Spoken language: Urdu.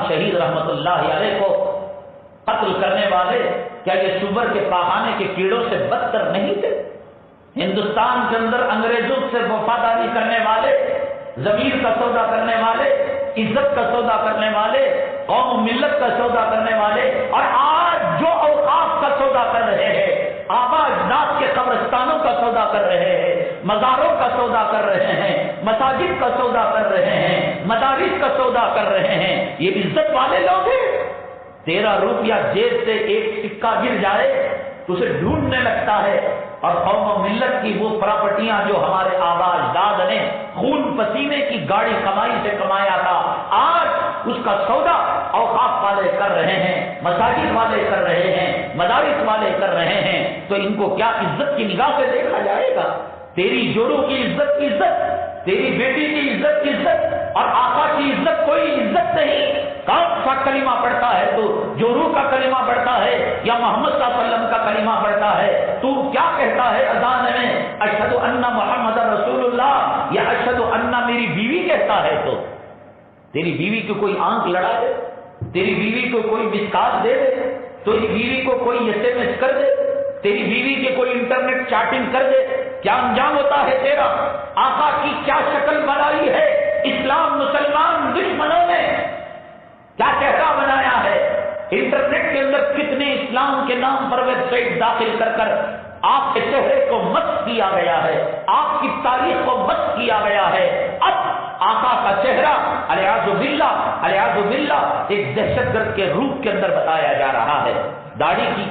شہید رحمت اللہ علیہ کو قتل کرنے والے کیا یہ سور کے پاخانے کے کیڑوں سے بدتر نہیں تھے؟ ہندوستان کے اندر انگریزوں سے وفاداری کرنے والے، ضمیر کا سودا کرنے والے، عزت کا سودا کرنے والے، قوم و ملت کا سودا کرنے والے، اور آج جو اوقاف کا سودا کر رہے ہیں، آبا اجداد کے قبرستانوں کا سودا کر رہے ہیں، مزاروں کا سودا کر رہے ہیں، مساجد کا سودا کر رہے ہیں، مدارس کا سودا کر رہے ہیں، یہ عزت والے لوگ ہیں؟ 13 روپیہ جیب سے ایک سکہ گر جائے تو اسے ڈھونڈنے لگتا ہے، اور قوم و ملت کی وہ پراپرٹیاں جو ہمارے آبا اجداد نے خون پسینے کی گاڑی کمائی سے کمایا تھا، آج اس کا سودا اوقاف والے کر رہے ہیں، مساجد والے کر رہے ہیں، مدارس والے کر رہے ہیں، تو ان کو کیا عزت کی نگاہ سے دیکھا جائے گا؟ تیری جوڑوں کی عزت کی عزت، تیری بیٹی کی عزت کی عزت، اور آقا کی عزت کوئی عزت نہیں؟ کون سا کلمہ پڑھتا ہے تو؟ جو روح کا کلمہ پڑھتا ہے یا محمد صلی اللہ علیہ وسلم کا کلمہ پڑھتا ہے؟ تو کیا کہتا ہے اذان میں؟ اشہد ان محمد رسول اللہ، یا اشہد ان میری بیوی کہتا ہے؟ تو تیری بیوی کو کوئی آنکھ لڑا دے، تیری بیوی کو کوئی مسکات دے دے، تیری بیوی کو کوئی SMS کر دے، تیری بیوی کے کوئی انٹرنیٹ چیٹنگ کر دے، کیا انجام ہوتا ہے تیرا؟ آقا کی کیا شکل بنائی ہے اسلام مسلمان دشمنوں نے؟ کیا چہرہ بنایا ہے؟ انٹرنیٹ کے اندر کتنے اسلام کے نام پر ویب سائٹ داخل کر کر آپ کے چہرے کو مسخ کیا گیا ہے، آپ کی تاریخ کو مسخ کیا گیا ہے۔ اب آقا کا چہرہ الیاذ باللہ ایک دہشت گرد کے روپ کے اندر بتایا جا رہا ہے۔ داڑھی کی